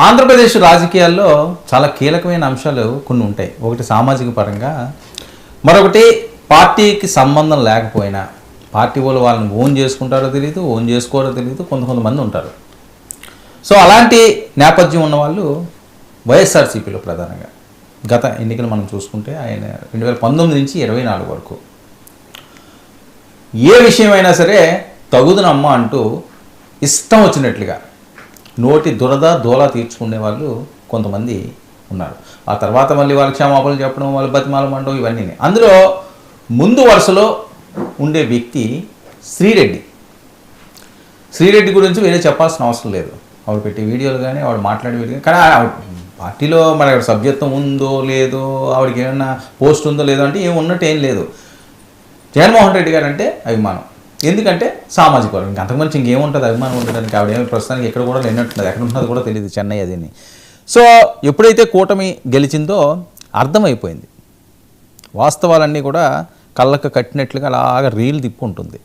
ఆంధ్రప్రదేశ్ రాజకీయాల్లో చాలా కీలకమైన అంశాలు కొన్ని ఉంటాయి. ఒకటి సామాజిక పరంగా, మరొకటి పార్టీకి సంబంధం లేకపోయినా పార్టీ వాళ్ళని ఓన్ చేసుకుంటారో తెలియదు, ఓన్ చేసుకోరో తెలియదు, కొంతమంది ఉంటారు. సో అలాంటి నేపథ్యం ఉన్నవాళ్ళు వైఎస్ఆర్సీపీలో ప్రధానంగా గత ఎన్నికలు మనం చూసుకుంటే ఆయన 2019 నుంచి 24 వరకు ఏ విషయమైనా సరే తగుదునమ్మ అంటూ ఇష్టం వచ్చినట్లుగా నోటి దురద దోలా తీర్చుకునే వాళ్ళు కొంతమంది ఉన్నారు. ఆ తర్వాత మళ్ళీ వాళ్ళ క్షమాపణలు చెప్పడం, వాళ్ళ బతిమాల మండడం, ఇవన్నీ. అందులో ముందు వరుసలో ఉండే వ్యక్తి శ్రీరెడ్డి గురించి వేరే చెప్పాల్సిన అవసరం లేదు. ఆవిడ పెట్టే వీడియోలు కానీ, ఆవిడ మాట్లాడే వీడియో కానీ, పార్టీలో మరి ఆవిడ సభ్యత్వం ఉందో లేదో, ఆవిడకి ఏమన్నా పోస్ట్ ఉందో లేదో అంటే ఉన్నట్టు ఏం లేదు. జగన్మోహన్ రెడ్డి గారు అంటే అభిమానం. ఎందుకంటే సామాజిక వర్గం, ఇంకా అంతకుమించి ఇంకేముంటుంది అభిమానం ఉండడానికి. ఆవిడేమి ప్రస్తుతానికి ఎక్కడ కూడా లేనట్టున్నది, ఎక్కడ ఉంటుందో కూడా తెలియదు, చెన్నై అదిని. సో ఎప్పుడైతే కూటమి గెలిచిందో అర్థమైపోయింది, వాస్తవాలన్నీ కూడా కళ్ళకు కట్టినట్లుగా అలాగా రీల్ తిప్పుకుంటుంది.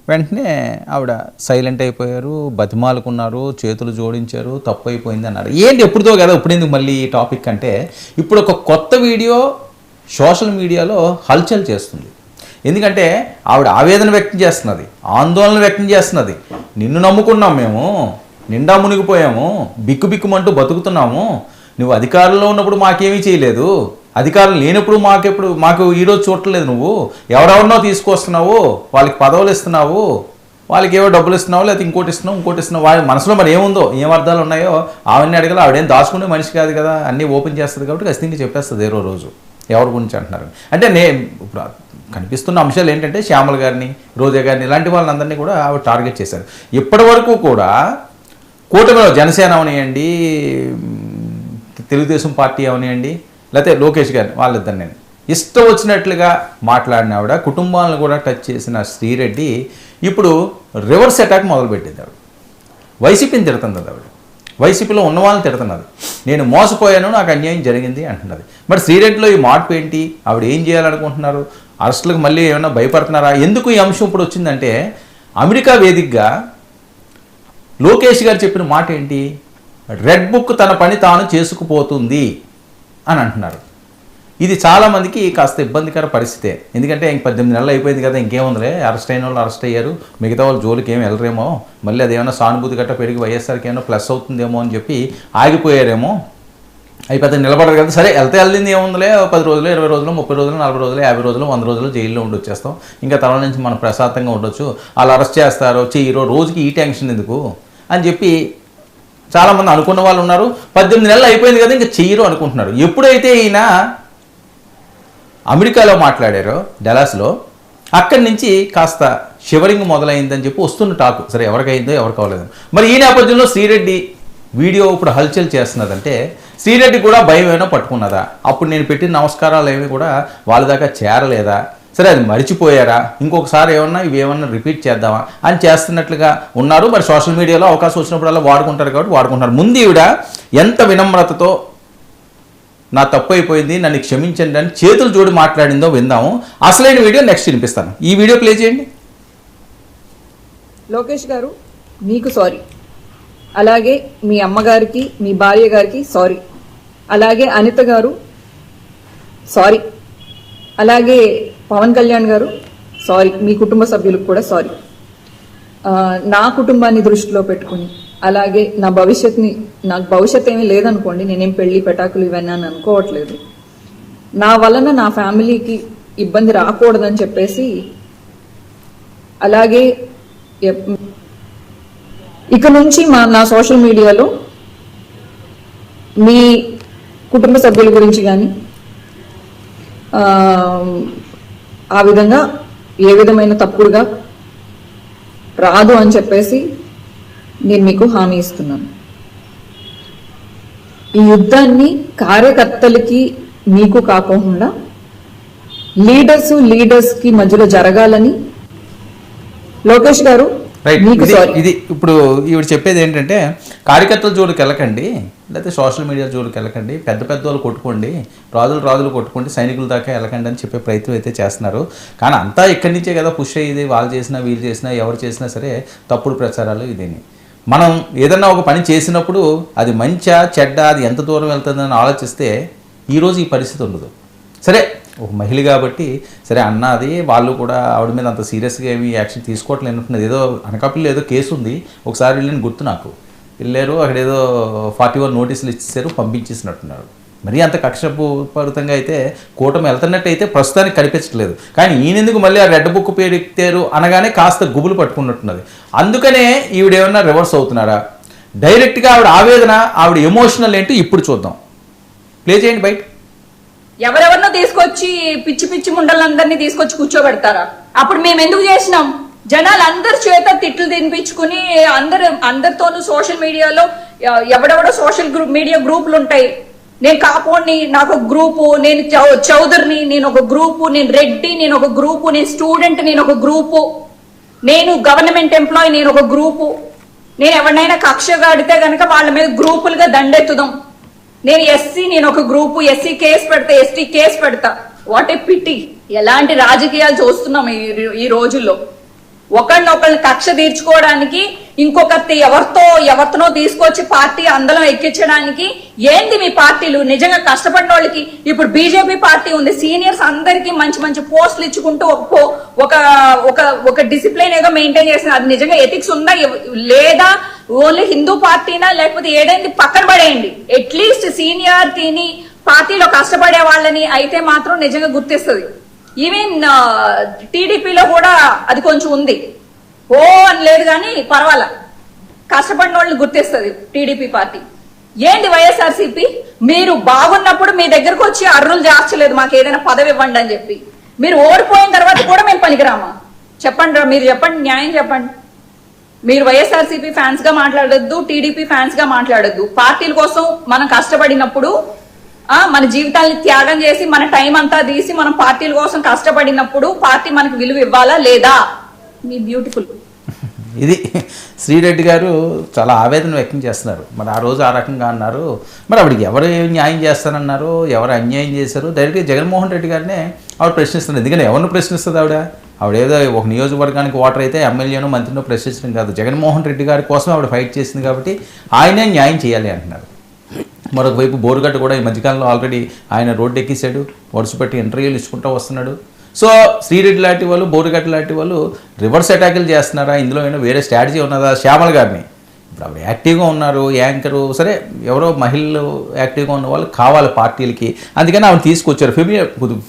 వెంటనే ఆవిడ సైలెంట్ అయిపోయారు, బతిమాలుకున్నారు, చేతులు జోడించారు, తప్పు అయిపోయింది అన్నారు. ఏంటి ఎప్పుడుతో కదా ఇప్పుడు ఎందుకు మళ్ళీ ఈ టాపిక్ అంటే, ఇప్పుడు ఒక కొత్త వీడియో సోషల్ మీడియాలో హల్చల్ చేస్తుంది. ఎందుకంటే ఆవిడ ఆవేదన వ్యక్తం చేస్తున్నది, ఆందోళన వ్యక్తం చేస్తున్నది. నిన్ను నమ్ముకున్నాం మేము, నిండా మునిగిపోయాము, బిక్కుబిక్కుమంటూ బతుకుతున్నాము. నువ్వు అధికారంలో ఉన్నప్పుడు మాకేమీ చేయలేదు, అధికారం లేనప్పుడు మాకు ఈరోజు చూడలేదు. నువ్వు ఎవరెవరినో తీసుకొస్తున్నావు, వాళ్ళకి పదవులు ఇస్తున్నావు, వాళ్ళకి ఏవో డబ్బులు ఇస్తున్నావు, లేకపోతే ఇంకోటి ఇస్తున్నావు. వాళ్ళ మనసులో మరి ఏముందో, ఏం అర్థాలు ఉన్నాయో అవన్నీ అడగాలి. ఆవిడేం దాచుకునే మనిషి కాదు కదా, అన్నీ ఓపెన్ చేస్తుంది కాబట్టి ఖచ్చితంగా చెప్పేస్తుంది ఏరో రోజు. ఎవరి గురించి అంటున్నారు అంటే, ఇప్పుడు కనిపిస్తున్న అంశాలు ఏంటంటే శ్యామల గారిని, రోజా గారిని, ఇలాంటి వాళ్ళందరినీ కూడా ఆవిడ టార్గెట్ చేశారు. ఇప్పటి వరకు కూడా కూటమిలో జనసేన అవనియండి, తెలుగుదేశం పార్టీ అవనియండి, లేకపోతే లోకేష్ గారిని, వాళ్ళిద్దరిని ఇష్టం వచ్చినట్లుగా మాట్లాడిన ఆవిడ, కుటుంబాలను కూడా టచ్ చేసిన శ్రీరెడ్డి ఇప్పుడు రివర్స్ అటాక్ మొదలుపెట్టింది. ఆవిడ వైసీపీని తిడుతుంది, ఆవిడ వైసీపీలో ఉన్న వాళ్ళని తిడుతున్నది. నేను మోసపోయాను, నాకు అన్యాయం జరిగింది అంటున్నది. మరి శ్రీరెడ్డిలో ఈ మార్పు ఏంటి? ఆవిడ ఏం చేయాలనుకుంటున్నారు? అరెస్టులకు మళ్ళీ ఏమైనా భయపడుతున్నారా? ఎందుకు ఈ అంశం ఇప్పుడు వచ్చిందంటే, అమెరికా వేదికగా లోకేష్ గారు చెప్పిన మాట ఏంటి? రెడ్ బుక్ తన పని తాను చేసుకుపోతుంది అని అంటున్నారు. ఇది చాలామందికి కాస్త ఇబ్బందికర పరిస్థితే. ఎందుకంటే ఇంక 18 నెలలు అయిపోయింది కదా, ఇంకేముందిలే, అరెస్ట్ అయిన వాళ్ళు అరెస్ట్ అయ్యారు, మిగతా వాళ్ళు జోలికి ఏమి వెళ్ళరేమో, మళ్ళీ అదేమన్నా సానుభూతి గట్ట పెరిగి వైఎస్ఆర్కి ఏమైనా ప్లస్ అవుతుందేమో అని చెప్పి ఆగిపోయారేమో, అయిపోతే నిలబడరు కదా, సరే వెళ్తే వెళ్ళింది ఏముందిలే, 10 రోజులు, 20 రోజులు, 30 రోజులు, 40 రోజులు, 50 రోజులు, 100 రోజులు జైల్లో ఉండి వచ్చేస్తాం, ఇంకా తర్వాత నుంచి మనం ప్రశాంతంగా ఉండొచ్చు, వాళ్ళు అరెస్ట్ చేస్తారో చెయ్యరో, రోజుకి ఈ టెన్షన్ ఎందుకు అని చెప్పి చాలామంది అనుకున్న వాళ్ళు ఉన్నారు. 18 నెలలు అయిపోయింది కదా, ఇంకా చెయ్యరు అనుకుంటున్నారు. ఎప్పుడైతే ఈయన అమెరికాలో మాట్లాడారో, డలాస్లో, అక్కడి నుంచి కాస్త షివరింగ్ మొదలైందని చెప్పి వస్తున్న టాకు. సరే ఎవరికైందో ఎవరికి అవ్వలేదు. మరి ఈ నేపథ్యంలో శ్రీరెడ్డి వీడియో ఇప్పుడు హల్చల్ చేస్తున్నదంటే, శ్రీరెడ్డి కూడా భయం ఏమైనా పట్టుకున్నదా? అప్పుడు నేను పెట్టిన నమస్కారాలు ఏమి కూడా వాళ్ళ దాకా చేరలేదా? సరే అది మర్చిపోయారా? ఇంకొకసారి ఇవేమన్నా రిపీట్ చేద్దామా అని చేస్తున్నట్లుగా ఉన్నారు. మరి సోషల్ మీడియాలో అవకాశం వచ్చినప్పుడల్లా వాడుకుంటారు కాబట్టి వాడుకుంటారు. ముందు ఈవిడ ఎంత వినమ్రతతో నా తప్పు అయిపోయింది, నన్ను క్షమించండి అని చేతులు జోడి మాట్లాడిందో విందాము. అసలైన వీడియో నెక్స్ట్ వినిపిస్తాను. ఈ వీడియో ప్లే చేయండి. లోకేష్ గారు, మీకు సారీ. అలాగే మీ అమ్మగారికి, మీ భార్య గారికి సారీ. అలాగే అనిత గారు సారీ. అలాగే పవన్ కళ్యాణ్ గారు సారీ. మీ కుటుంబ సభ్యులకు కూడా సారీ. నా కుటుంబాన్ని దృష్టిలో పెట్టుకుని, అలాగే నాకు భవిష్యత్ ఏమీ లేదనుకోండి, నేనేం పెళ్లి పెటాకులు ఇవన్నీ అని అనుకోవట్లేదు. నా వలన నా ఫ్యామిలీకి ఇబ్బంది రాకూడదని చెప్పేసి, అలాగే ఇక నుంచి నా సోషల్ మీడియాలో మీ కుటుంబ సభ్యుల గురించి కానీ ఆ విధంగా ఏ విధమైన తప్పుడుగా రాదు అని చెప్పేసి నేను మీకు హామీ ఇస్తున్నాను. ఈ యుద్ధాన్ని కార్యకర్తలకి మీకు కాకుండా లీడర్స్కి మధ్యలో జరగాలని లోకేష్ గారు మీకు సారీ. ఇది ఇప్పుడు ఈవిడ చెప్పేది ఏంటంటే, కార్యకర్తల జోలికి వెళ్ళకండి, లేకపోతే సోషల్ మీడియా జోలికి వెళ్ళకండి, పెద్ద వాళ్ళు కొట్టుకోండి, రాజులు కొట్టుకోండి, సైనికుల దాకా వెళ్ళకండి అని చెప్పే ప్రయత్నం అయితే చేస్తున్నారు. కానీ అంతా ఇక్కడి నుంచే కదా పుష్ అయ్యేది. వాళ్ళు చేసినా, వీళ్ళు చేసినా, ఎవరు చేసినా సరే తప్పుడు ప్రచారాలు ఇదేని. మనం ఏదన్నా ఒక పని చేసినప్పుడు అది మంచా చెడ్డ, అది ఎంత దూరం వెళ్తుందని ఆలోచిస్తే ఈరోజు ఈ పరిస్థితి ఉండదు. సరే ఒక మహిళ కాబట్టి సరే అన్నది, వాళ్ళు కూడా ఆవిడ మీద అంత సీరియస్గా ఏమి యాక్షన్ తీసుకోవట్లేదు అంటున్నది. ఏదో అనకాపల్లిలో ఏదో కేసు ఉంది, ఒకసారి వెళ్ళిన గుర్తు నాకు. వెళ్ళారు, అక్కడ ఏదో 41 నోటీసులు ఇచ్చేసారు, పంపించేసినట్టున్నారు. మరీ అంత కక్షపూరితంగా అయితే కూటమి వెళ్తున్నట్టు అయితే ప్రస్తుతానికి కనిపించట్లేదు. కానీ ఈయనెందుకు మళ్ళీ ఆ రెడ్ బుక్ పేరు ఎక్కారు అనగానే కాస్త గుబులు పట్టుకున్నట్టున్నది. అందుకనే ఈవిడేమన్నా రివర్స్ అవుతున్నారా? డైరెక్ట్గా ఆవిడ ఆవేదన, ఆవిడ ఎమోషనల్ ఏంటి ఇప్పుడు చూద్దాం. ప్లే చేయండి బయట. ఎవరెవరినో తీసుకొచ్చి పిచ్చి పిచ్చి ముండలందరినీ తీసుకొచ్చి కూర్చోబెడతారా? అప్పుడు మేము ఎందుకు చేసినాం? జనాలు అందరి చేత తిట్లు తినిపించుకుని అందరితోనూ సోషల్ మీడియాలో ఎవడెవడో సోషల్ మీడియా గ్రూపులు ఉంటాయి. నేను కాపోని, నాకు ఒక గ్రూపు, నేను చౌదరిని, నేను ఒక గ్రూపు, నేను రెడ్డి, నేను ఒక గ్రూపు, నేను స్టూడెంట్, నేను ఒక గ్రూపు, నేను గవర్నమెంట్ ఎంప్లాయీ, నేను ఒక గ్రూపు. నేను ఎవరినైనా కక్ష కడితే గనక వాళ్ళ మీద గ్రూపులుగా దండెత్తుదాం. నేను ఎస్సీ, నేను ఒక గ్రూపు, ఎస్సీ కేసు పెడతా, ఎస్టీ కేసు పెడతా. What a pity. ఎలాంటి రాజకీయాలు చూస్తున్నాం ఈ రోజుల్లో. ఒకళ్ళనొకళ్ళని కక్ష తీర్చుకోవడానికి, ఇంకొకటి ఎవరితోనో తీసుకొచ్చి పార్టీ అందరం ఎక్కించడానికి. ఏంది మీ పార్టీలు? నిజంగా కష్టపడిన వాళ్ళకి ఇప్పుడు బీజేపీ పార్టీ ఉంది, సీనియర్స్ అందరికీ మంచి మంచి పోస్టులు ఇచ్చుకుంటూ ఒక డిసిప్లిన్ ఏదో మెయింటైన్ చేసిన, అది నిజంగా ఎథిక్స్ ఉందా లేదా? ఓన్లీ హిందూ పార్టీనా లేకపోతే ఏదైంది పక్కన పడేయండి. అట్లీస్ట్ సీనియారిటీని, పార్టీలో కష్టపడే వాళ్ళని అయితే మాత్రం నిజంగా గుర్తిస్తుంది. ఈవెన్ టీడీపీలో కూడా అది కొంచెం ఉంది. ఓ అని లేదు కానీ పర్వాలా, కష్టపడిన వాళ్ళని గుర్తిస్తుంది టీడీపీ పార్టీ. ఏంటి వైఎస్ఆర్సీపీ? మీరు బాగున్నప్పుడు మీ దగ్గరకు వచ్చి అర్రులు చేర్చలేదు మాకు ఏదైనా పదవి ఇవ్వండి అని చెప్పి. మీరు ఓడిపోయిన తర్వాత కూడా మేము పనికిరామా? చెప్పండి, మీరు చెప్పండి, న్యాయం చెప్పండి. మీరు వైఎస్ఆర్సీపీ ఫ్యాన్స్ గా మాట్లాడొద్దు, టీడీపీ ఫ్యాన్స్ గా మాట్లాడొద్దు. పార్టీల కోసం మనం కష్టపడినప్పుడు, మన జీవితాన్ని త్యాగం చేసి మన టైం అంతా తీసి మనం పార్టీల కోసం కష్టపడినప్పుడు పార్టీ మనకు విలువ ఇవ్వాలా లేదా? మీ బ్యూటిఫుల్. ఇది శ్రీరెడ్డి గారు చాలా ఆవేదన వ్యక్తం చేస్తున్నారు. మరి ఆ రోజు ఆ రకంగా అన్నారు. మరి ఆవిడకి ఎవరు న్యాయం చేస్తానన్నారు, ఎవరు అన్యాయం చేశారు? డైరెక్ట్గా జగన్మోహన్ రెడ్డి గారినే ఆవిడ ప్రశ్నిస్తున్నారు. ఎందుకంటే ఎవరిని ప్రశ్నిస్తుంది ఆవిడ ఏదో ఒక నియోజకవర్గానికి ఓటర్ అయితే ఎమ్మెల్యేనో మంత్రినో ప్రశ్నించడం కాదు, జగన్మోహన్ రెడ్డి గారి కోసం ఆవిడ ఫైట్ చేసింది కాబట్టి ఆయనే న్యాయం చేయాలి అంటున్నారు. మరొక వైపు బోరుగట్ట కూడా ఈ మధ్యకాలంలో ఆల్రెడీ ఆయన రోడ్డు ఎక్కిసాడు, వరుసపెట్టి ఇంటర్వ్యూలు ఇచ్చుకుంటూ వస్తున్నాడు. సో శ్రీరెడ్డి లాంటి వాళ్ళు, బోరుగట్ట లాంటి వాళ్ళు రివర్స్ అటాకులు చేస్తున్నారా? ఇందులో ఏమైనా వేరే స్ట్రాటజీ ఉన్నదా? శ్యామల గారిని ఇప్పుడు ఆవిడ యాక్టివ్గా ఉన్నారు, యాంకరు, సరే ఎవరో మహిళలు యాక్టివ్గా ఉన్న వాళ్ళు కావాలి పార్టీలకి, అందుకని ఆవిడ తీసుకొచ్చారు.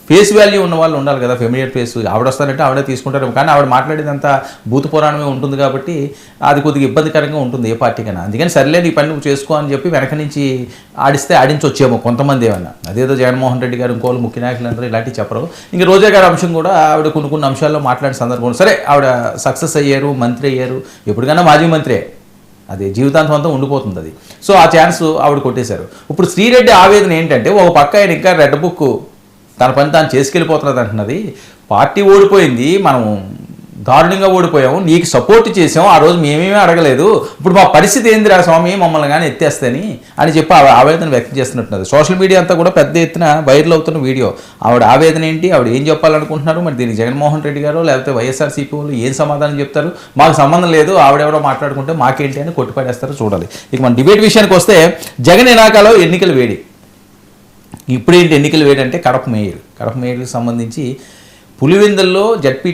ఫేస్ వాల్యూ ఉన్న వాళ్ళు ఉండాలి కదా, ఫెమిలియర్ ఫేస్. ఆవిడ వస్తారంటే ఆవిడే తీసుకుంటారు, కానీ ఆవిడ మాట్లాడేదంతా భూత పురాణమే ఉంటుంది కాబట్టి అది కొద్దిగా ఇబ్బందికరంగా ఉంటుంది ఏ పార్టీకైనా. అందుకని సర్లేదు ఈ పని నువ్వు చేసుకో అని చెప్పి వెనక నుంచి ఆడించొచ్చేమో కొంతమంది ఏమన్నా. అదేదో జగన్మోహన్ రెడ్డి గారు ఇంకోళ్ళు ముఖ్య నాయకులు అందరూ ఇలాంటివి చెప్పరు. ఇంకా రోజా గారి అంశం కూడా ఆవిడ కొన్ని అంశాల్లో మాట్లాడే సందర్భం. సరే ఆవిడ సక్సెస్ అయ్యారు, మంత్రి అయ్యారు, ఎప్పటికైనా మాజీ మంత్రే, అది జీవితాంతం అంతా ఉండిపోతుంది అది. సో ఆ ఛాన్స్ ఆవిడ కొట్టేశారు. ఇప్పుడు శ్రీరెడ్డి ఆవేదన ఏంటంటే, ఒక పక్క ఆయన ఇంకా రెడ్ బుక్ తన పని తాను చేసుకెళ్ళిపోతున్నది అంటున్నది. పార్టీ ఓడిపోయింది, మనం దారుణంగా ఓడిపోయాము, నీకు సపోర్ట్ చేసాము, ఆ రోజు మేమేమీ అడగలేదు, ఇప్పుడు మా పరిస్థితి ఏందిరా స్వామి మమ్మల్ని కానీ ఎత్తేస్తని అని చెప్పి ఆవేదన వ్యక్తం చేస్తున్నట్టున్నది. సోషల్ మీడియా అంతా కూడా పెద్ద ఎత్తున వైరల్ అవుతున్న వీడియో. ఆవిడ ఆవేదన ఏంటి, ఆవిడ ఏం చెప్పాలనుకుంటున్నారు, మరి దీనికి జగన్మోహన్ రెడ్డి గారు లేకపోతే వైఎస్ఆర్సీపీ వాళ్ళు ఏం సమాధానం చెప్తారు? మాకు సంబంధం లేదు, ఆవిడెవరో మాట్లాడుకుంటే మాకేంటి అని కొట్టిపడేస్తారో చూడాలి. ఇక మన డిబేట్ విషయానికి వస్తే, జగన్ ఇలాకాలో ఎన్నికల వేడి. ఇప్పుడేంటి ఎన్నికల వేడి అంటే కడప మేయర్కి సంబంధించి పులివెందుల్లో జడ్పీటీ